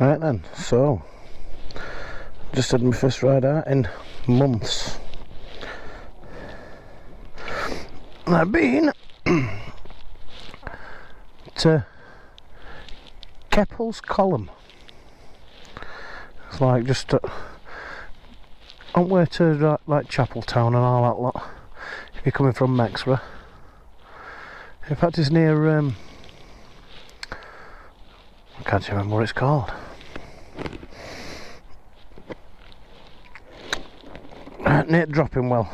Right then, so just had my first ride out in months. And I've been to Kepples column. It's like just on way to like Chapeltown and all that lot. If you're coming from Mexborough, in fact, it's near. I can't remember what it's called. Near Dropping Well.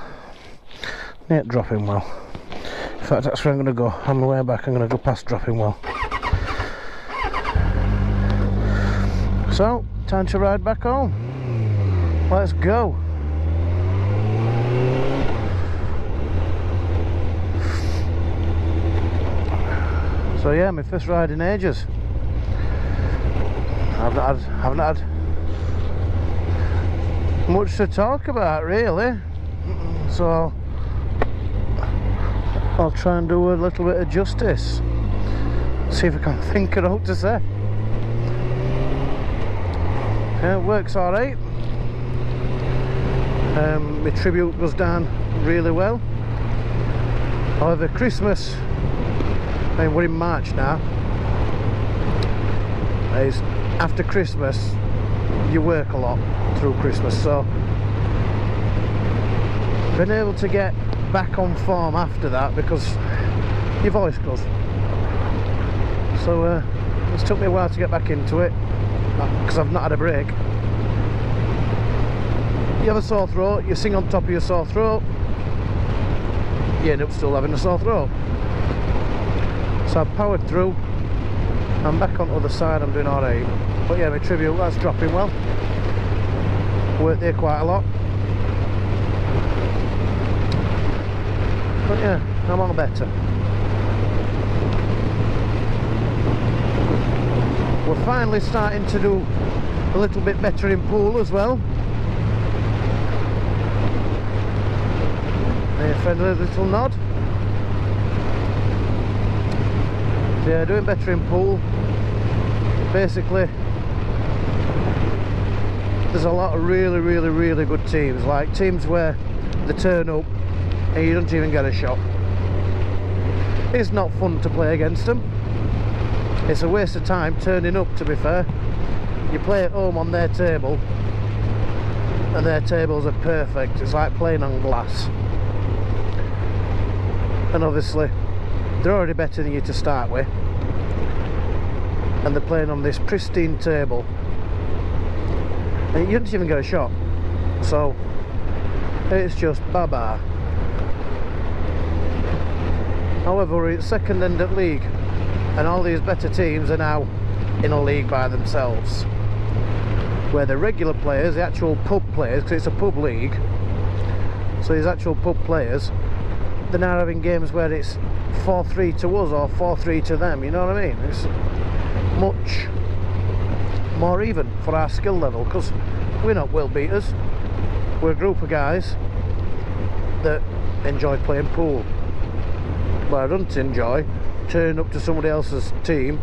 Near Dropping Well. In fact, that's where I'm going to go. On the way back, I'm going to go past Dropping Well. So, time to ride back home. Let's go. So yeah, my first ride in ages. Haven't had much to talk about really, so I'll try and do a little bit of justice. See if I can think of what to say. Yeah, it works alright. My tribute was done really well. However, Christmas, I mean, we're in March now. It's after Christmas, you work a lot through Christmas, so been able to get back on form after that because your voice goes. So it's took me a while to get back into it because I've not had a break. You have a sore throat, you sing on top of your sore throat, you end up still having a sore throat. So I've powered through. I'm back on the other side, I'm doing alright. But yeah, my tribute, that's Dropping Well. Worked there quite a lot. But yeah, I'm on better. We're finally starting to do a little bit better in pool as well. A friendly little nod. So yeah, doing better in pool. Basically, there's a lot of really good teams, like teams where they turn up and you don't even get a shot. It's not fun to play against them. It's a waste of time turning up, to be fair. You play at home on their table and their tables are perfect. It's like playing on glass. And obviously they're already better than you to start with, and they're playing on this pristine table and you don't even get a shot, so it's just bye-bye. However, we're at second end at league and all these better teams are now in a league by themselves, where the regular players, the actual pub players, because it's a pub league, so these actual pub players, they're now having games where it's 4-3 to us or 4-3 to them, you know what I mean? It's much more even for our skill level, because we're not world beaters. We're a group of guys that enjoy playing pool. But I don't enjoy turning up to somebody else's team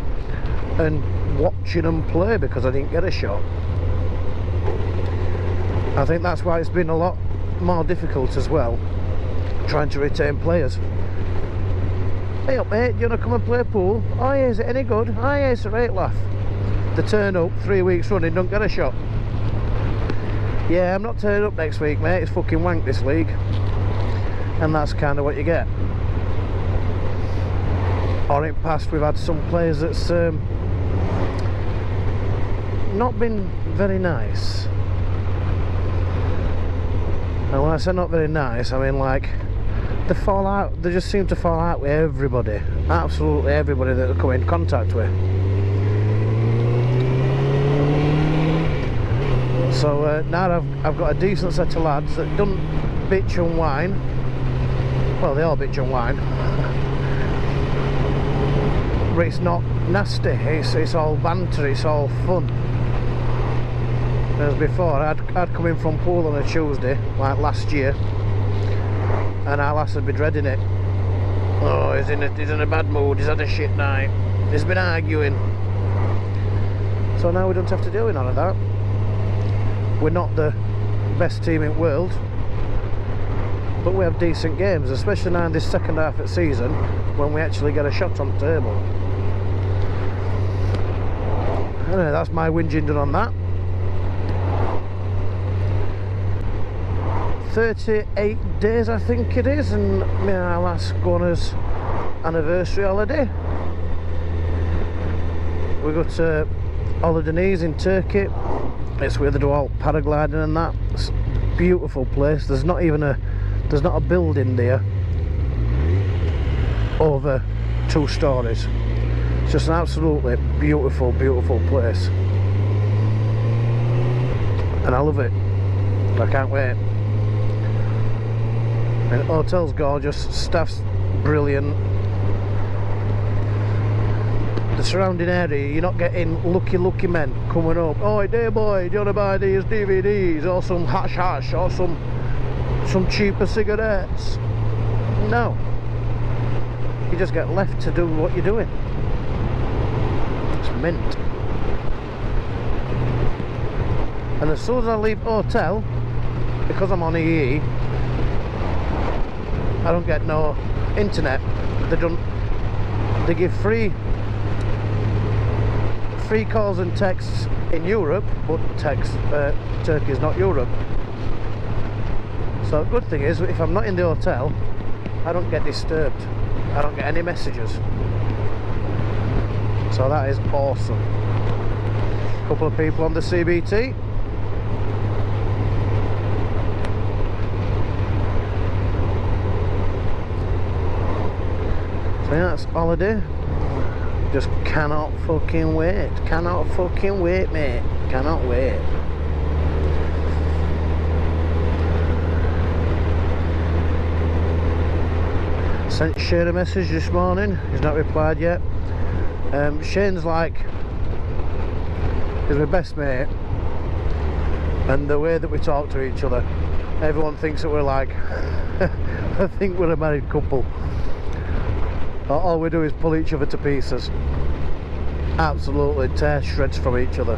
and watching them play because I didn't get a shot. I think that's why it's been a lot more difficult as well, trying to retain players. Hey up mate, do you want to come and play pool? Oh yeah, is it any good? Oh yeah, it's a great laugh. They turn up 3 weeks running, don't get a shot. Yeah, I'm not turning up next week mate, it's fucking wank this league. And that's kind of what you get. Or in the past we've had some players that's not been very nice. And when I say not very nice, I mean like they just seem to fall out with everybody, absolutely everybody that they come in contact with. So now I've got a decent set of lads that don't bitch and whine. Well, they all bitch and whine, but it's not nasty, it's all banter, it's all fun. As before, I'd come in from pool on a Tuesday, like last year, and our lass would be dreading it. Oh, he's in a bad mood, he's had a shit night, he's been arguing. So So now we don't have to do none of that. We're not the best team in the world, but we have decent games, especially now in this second half of the season when we actually get a shot on the table. Anyway, that's my whinging done on that. 38 days I think it is, and my last Gunners anniversary holiday. We go to Holidays in Turkey. It's where they do all paragliding and that. It's a beautiful place. There's not a building there over 2 stories. It's just an absolutely beautiful place, and I love it. I can't wait. And the hotel's gorgeous, staff's brilliant. The surrounding area, you're not getting lucky men coming up. Oh, dear boy, do you want to buy these DVDs or some hash or some cheaper cigarettes? No, you just get left to do what you're doing. It's mint. And as soon as I leave hotel, because I'm on EE, I don't get no internet. They give free calls and texts in Europe, but Turkey is not Europe. So the good thing is, if I'm not in the hotel, I don't get disturbed. I don't get any messages. So that is awesome. A couple of people on the CBT. So yeah, that's holiday. Just cannot fucking wait. Cannot fucking wait, mate. Cannot wait. Sent Shane a message this morning. He's not replied yet. Shane's like, he's my best mate, and the way that we talk to each other, everyone thinks that we're like I think we're a married couple. All we do is pull each other to pieces. Absolutely tear shreds from each other.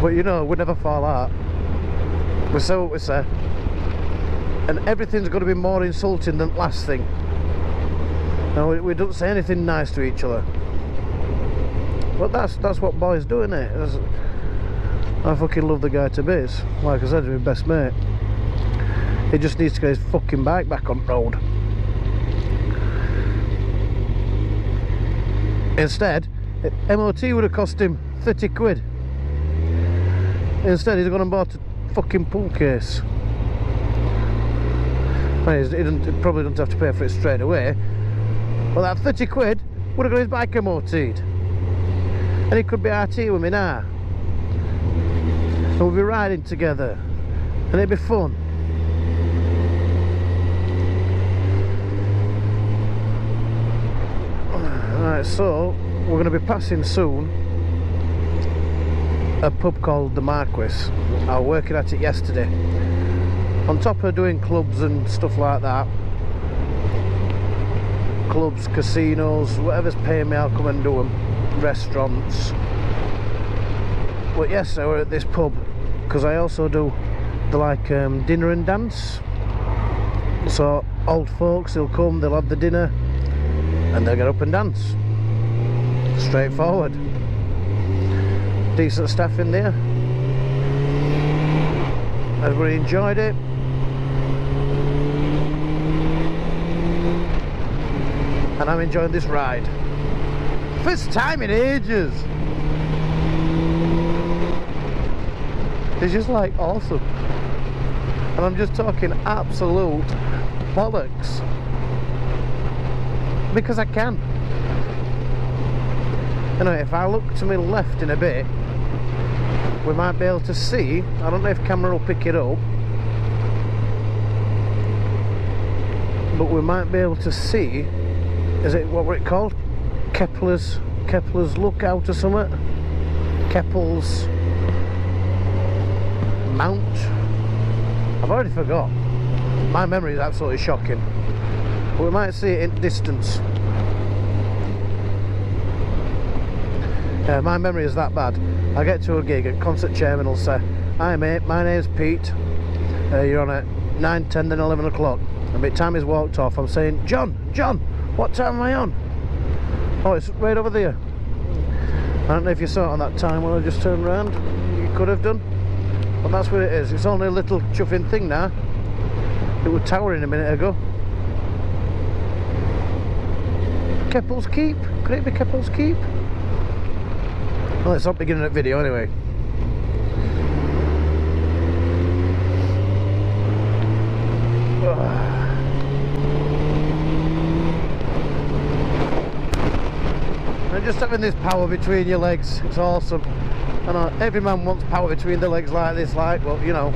But you know, we never fall out. We say what we say, and everything's going to be more insulting than the last thing. No, we don't say anything nice to each other. But that's what boys do, isn't it? I fucking love the guy to bits. Like I said, he's my best mate. He just needs to get his fucking bike back on the road. Instead, MOT would have cost him 30 quid. Instead, he's gone and bought a fucking pool case. Well, he probably doesn't have to pay for it straight away. Well, that 30 quid would have got his bike MOT'd. And he could be RT with me now. And we'll be riding together. And it'd be fun. Alright, so we're going to be passing soon a pub called the Marquis. I was working at it yesterday. On top of doing clubs and stuff like that, clubs, casinos, whatever's paying me, I'll come and do them. Restaurants. But yes, we're at this pub because I also do the dinner and dance. So old folks, they'll come, they'll have the dinner, and they'll get up and dance. Straightforward. Decent staff in there. Everybody enjoyed it. And I'm enjoying this ride. First time in ages. It's just like awesome. And I'm just talking absolute bollocks. Because I can. Anyway, if I look to my left in a bit, we might be able to see, I don't know if camera will pick it up, but we might be able to see, is it, what were it called? Kepples Lookout or something? Kepples Mount? I've already forgot. My memory is absolutely shocking. But we might see it in distance. My memory is that bad. I get to a gig and concert chairman will say, "Hi mate, my name's Pete. You're on at 9, 10 then 11 o'clock. And by the time he's walked off, I'm saying, John, what time am I on? Oh, it's right over there. I don't know if you saw it on that time when I just turned around. You could have done. But that's what it is. It's only a little chuffing thing now. It was towering a minute ago. Kepples Keep? Could it be Kepples Keep? Well, it's not beginning of video anyway. And just having this power between your legs, it's awesome. I know every man wants power between the legs like this, like, well, you know,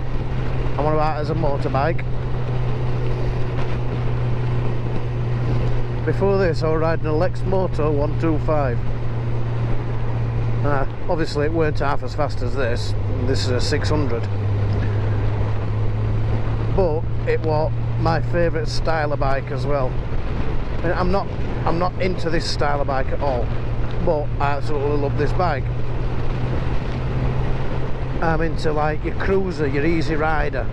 I'm on about it as a motorbike. Before this, I was riding a Lex Moto 125. Obviously, it weren't half as fast as this. This is a 600. But it was my favourite style of bike as well. I mean, I'm not into this style of bike at all, but I absolutely love this bike. I'm into like your cruiser, your easy rider.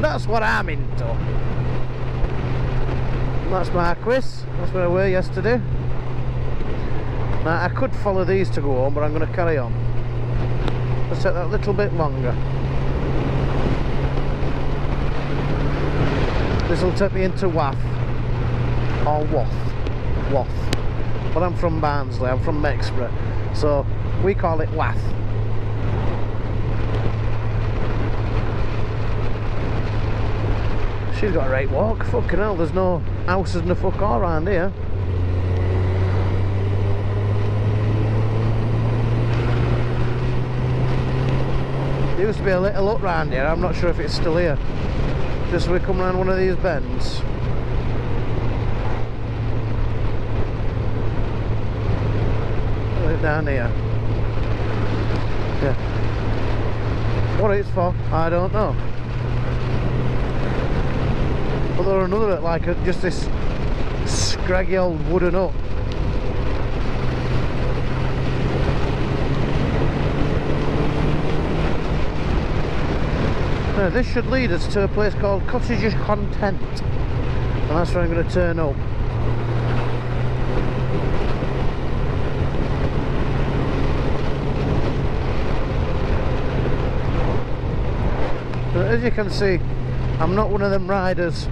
That's what I'm into. That's Marquis. That's what I wore yesterday. Now I could follow these to go home, but I'm going to carry on. Let's take that a little bit longer. This will take me into Wath or Wath. But I'm from Barnsley. I'm from Mexborough, so we call it Wath. She's got a right walk. Fucking hell, there's no houses and a fuck all around here. There used to be a little hut round here. I'm not sure if it's still here. Just so we come around one of these bends. Down here. Yeah. What it's for, I don't know. But there another like just this scraggy old wooden hut. Now this should lead us to a place called Cottages Content, and that's where I'm going to turn up. As you can see, I'm not one of them riders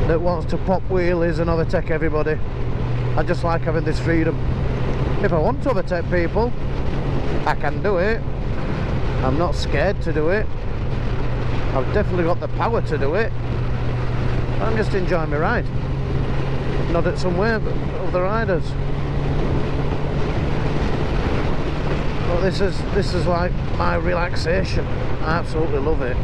that wants to pop wheelies and overtake everybody. I just like having this freedom. If I want to overtake people, I can do it. I'm not scared to do it. I've definitely got the power to do it. I'm just enjoying my ride. Not at somewhere, but other riders. But this is like my relaxation. I absolutely love it.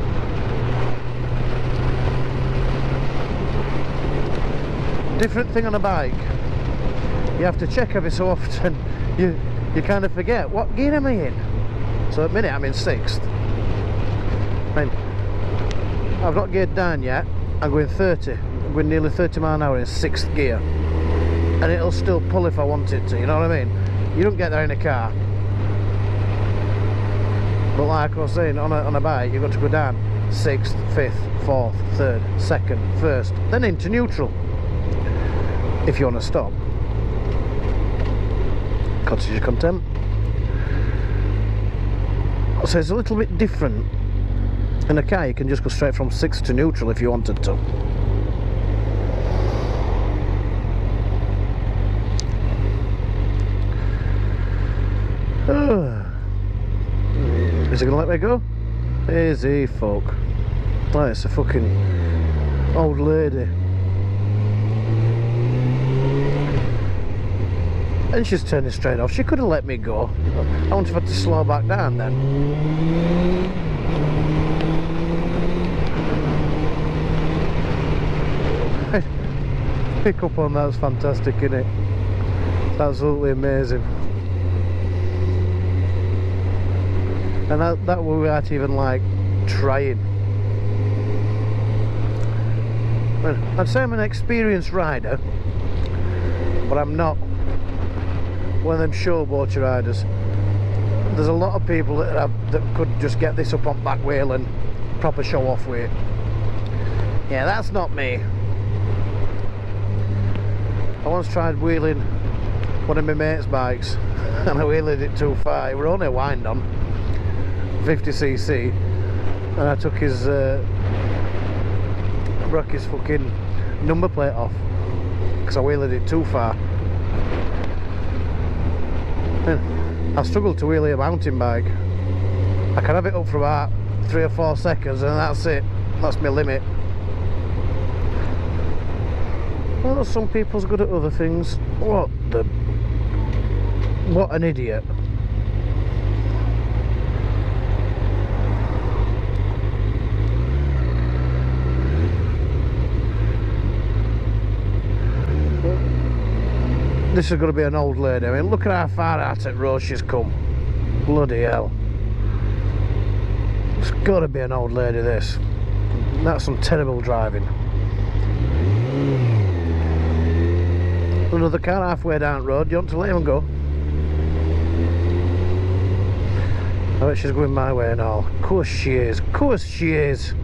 Different thing on a bike. You have to check every so often. You kind of forget, what gear am I in? So at the minute I'm in 6th. I mean, I've not geared down yet. I'm going 30. I'm going nearly 30 mile an hour in 6th gear. And it'll still pull if I want it to, you know what I mean? You don't get there in a car. But like I was saying, on a bike, you've got to go down 6th, 5th, 4th, 3rd, 2nd, 1st, then into neutral if you want to stop. Cottages Content. So it's a little bit different. In a car you can just go straight from 6th to neutral if you wanted to. Is he gonna let me go? Is he fuck? Oh, it's a fucking old lady. And she's turning straight off. She could have let me go. I wouldn't have had to slow back down then. Pick up on that's fantastic, isn't it? It's absolutely amazing. And that we weren't even like trying. I'd say I'm an experienced rider, but I'm not one of them showboat riders. There's a lot of people that could just get this up on back wheel and proper show off weight. Yeah, that's not me. I once tried wheeling one of my mate's bikes and I wheeled it too far. It was only a wind on 50cc, and I took his broke his fucking number plate off because I wheeled it too far. I struggled to wheelie a mountain bike. I can have it up for about 3 or 4 seconds and that's it. That's my limit. Well, some people's good at other things. What an idiot. This is going to be an old lady. I mean, look at how far out at road she's come. Bloody hell. It's got to be an old lady, this. That's some terrible driving. Another car halfway down the road. Do you want to let him go? I bet she's going my way and all. Of course she is. Of course she is.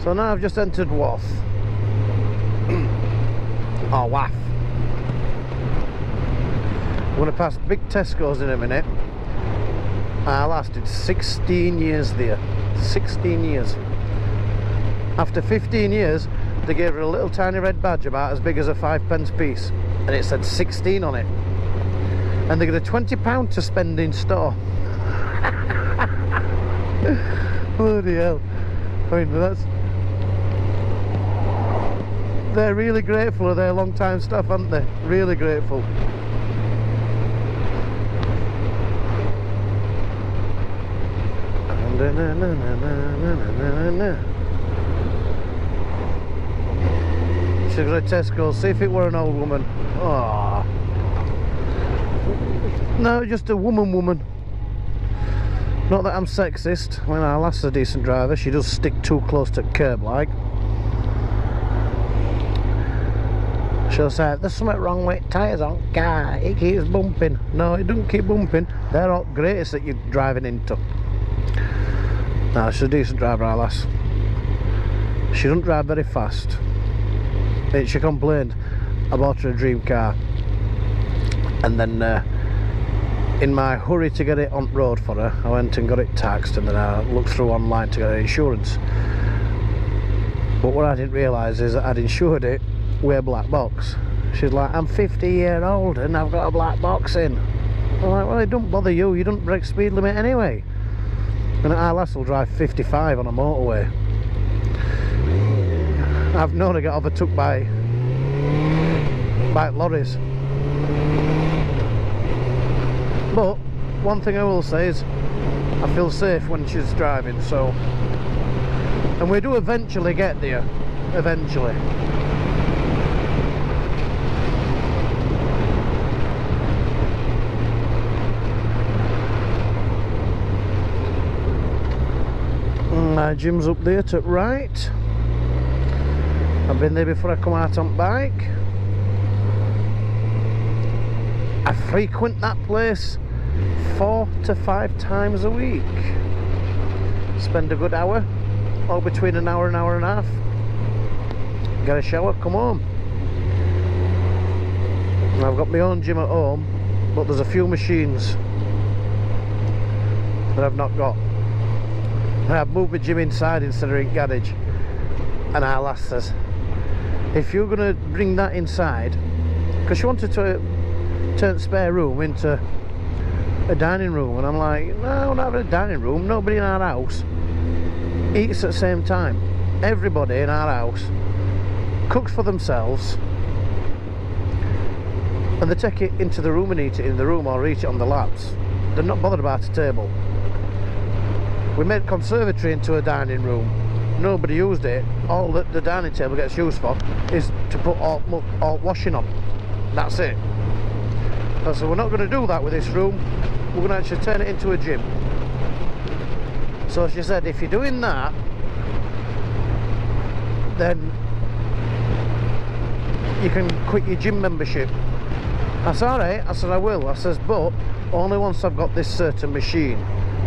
So now I've just entered Wath. Oh, Wath. I'm going to pass big Tesco's in a minute. I lasted 16 years there. 16 years. After 15 years, they gave her a little tiny red badge about as big as a 5p piece. And it said 16 on it. And they got a £20 to spend in store. Bloody hell. I mean, that's... They're really grateful of their long time staff, aren't they? Really grateful. She's got a Tesco. See if it were an old woman. Oh. No, just a woman. Not that I'm sexist. I mean, our lass is a decent driver. She does stick too close to curb like. She'll say, there's something wrong with tyres on car, it keeps bumping. No, it doesn't keep bumping. They're all greatest that you're driving into. No, she's a decent driver, our lass. She doesn't drive very fast. She complained I bought her a dream car, and then in my hurry to get it on road for her, I went and got it taxed, and then I looked through online to get her insurance. But what I didn't realise is that I'd insured it with a black box. She's like, I'm 50 years old and I've got a black box in. I'm like, well, it don't bother you, you don't break speed limit anyway. And our lass will drive 55 on a motorway. I've known her get overtook by lorries. But one thing I will say is I feel safe when she's driving, so, and we do eventually get there, eventually. My gym's up there to the right. I've been there before I come out on bike. I frequent that place 4 to 5 times a week. Spend a good hour, or between an hour and a half. Get a shower, come home. And I've got my own gym at home, but there's a few machines that I've not got. And I've moved my gym inside instead of in garage. And our lass says, if you're going to bring that inside, because she wanted to turn the spare room into a dining room, and I'm like, no, we're not having a dining room. Nobody in our house eats at the same time. Everybody in our house cooks for themselves, and they take it into the room and eat it in the room or eat it on the laps. They're not bothered about a table. We made conservatory into a dining room. nobody used it. All that the dining table gets used for is to put alt washing on. That's it. So we're not going to do that with this room. We're going to actually turn it into a gym. So she said, if you're doing that, then you can quit your gym membership. I said, alright. I said, I will. I says, but only once I've got this certain machine.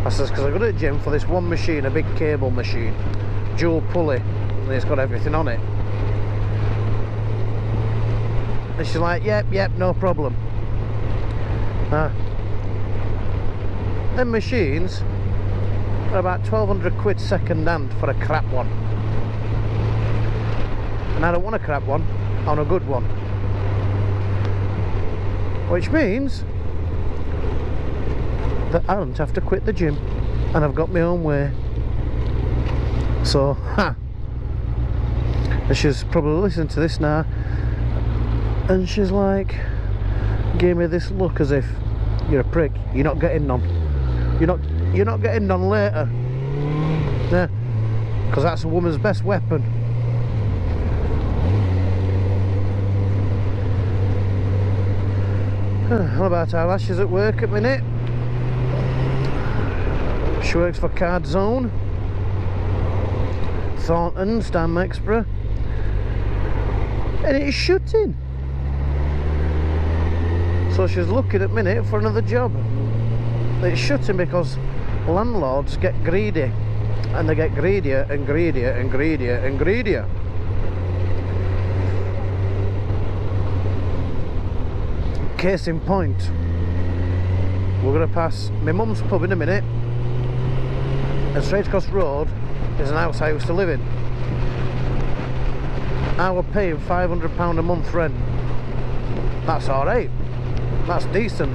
I says, because I go to the gym for this one machine, a big cable machine, dual pulley, and it's got everything on it. And she's like, yep, no problem. Them machines are about 1,200 quid second hand for a crap one. And I don't want a crap one, I want a good one. Which means that I don't have to quit the gym, and I've got my own way. So, and she's probably listening to this now, and she's like, gave me this look as if, you're a prick, you're not getting none. You're not getting none later. Yeah, because that's a woman's best weapon. What about our lashes at work at minute? She works for Card Zone, Thornton's down Mexborough, and it's shooting. So she's looking at minute for another job. It's shutting because landlords get greedy, and they get greedier and greedier and greedier and greedier. Case in point, we're going to pass my mum's pub in a minute, and straight across the road is an house I used to live in. I was paying £500 a month rent. That's alright, that's decent.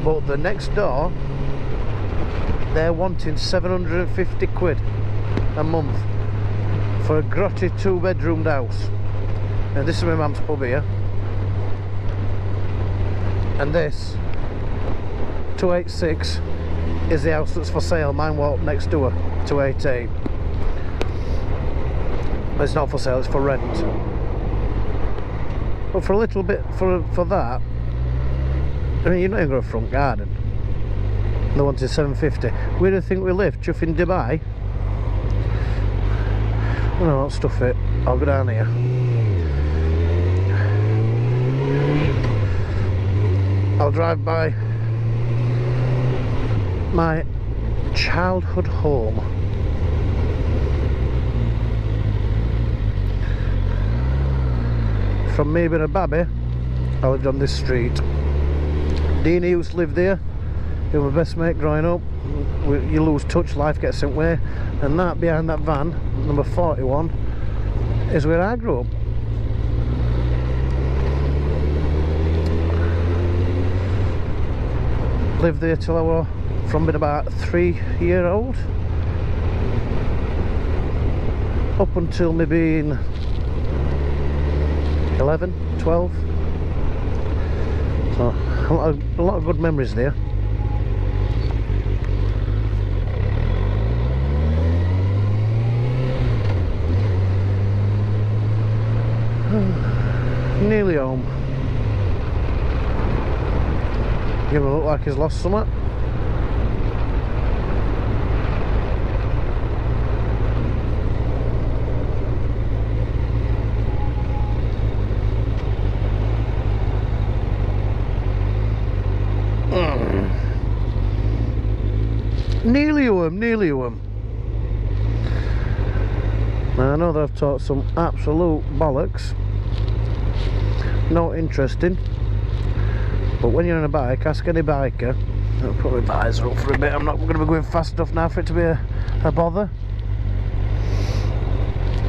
But the next door, they're wanting 750 quid a month for a grotty 2-bedroomed house. And this is my mum's pub here, and this 286 is the house that's for sale. Mine walked next door, 288. But it's not for sale, it's for rent. But for a little bit, for that, I mean, you're not even got a front garden. They wanted 750. Where do you think we live? Chuff in Dubai? Well, no, I'll stuff it. I'll go down here. I'll drive by my childhood home. From me being a babby, I lived on this street. Dean used to live there. He was my best mate growing up. You lose touch, life gets sent away. And that behind that van, number 41, is where I grew up. Lived there till I was from being about 3-year-old up until me being 11, 12. So a lot of good memories there. Nearly home. Gonna look like he's lost something. Nearly home. Now I know that I've taught some absolute bollocks. Not interesting. But when you're on a bike, ask any biker. I'll put my visor up for a bit. I'm not going to be going fast enough now for it to be a bother.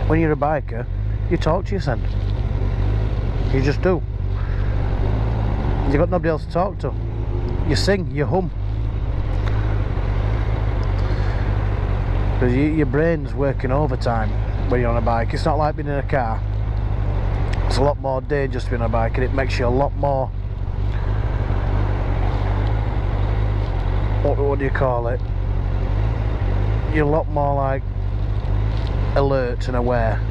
When you're a biker, you talk to yourself. You just do. You've got nobody else to talk to. You sing, you hum. Because your brain's working overtime when you're on a bike. It's not like being in a car. It's a lot more dangerous to be on a bike, and it makes you a lot more, what do you call it? you're a lot more like alert and aware.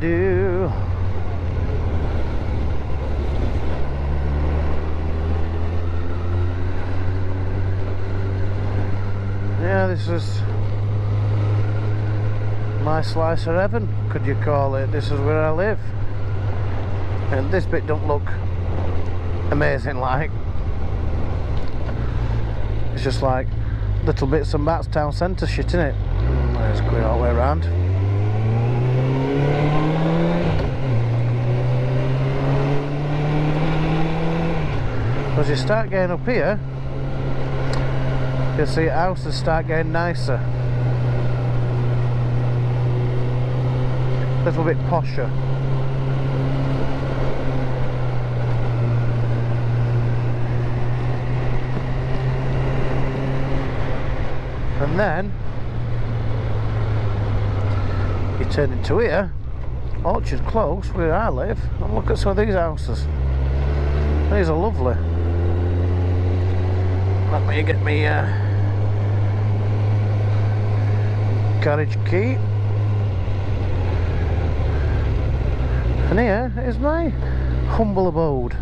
Do. Yeah, this is my slice of heaven, could you call it? This is where I live, and this bit don't look amazing like. It's just like little bits of Matt's town centre shit, innit? Let's go all the way around. As you start getting up here, you'll see houses start getting nicer, a little bit posher. And then you turn into here, Orchard Close, where I live, and look at some of these houses. These are lovely. Let me get me carriage key. And here is my humble abode.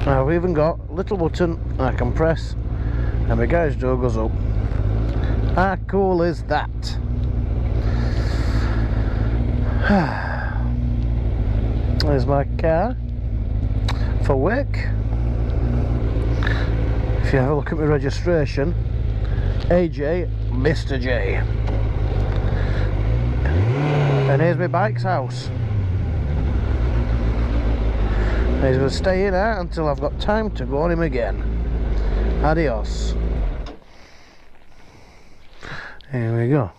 I've even got a little button I can press and my garage door goes up. How cool is that? There's my car for work. If you have a look at my registration, AJ, Mr. J. And here's my bike's house. He's going to stay in there until I've got time to go on him again. Adios. Here we go.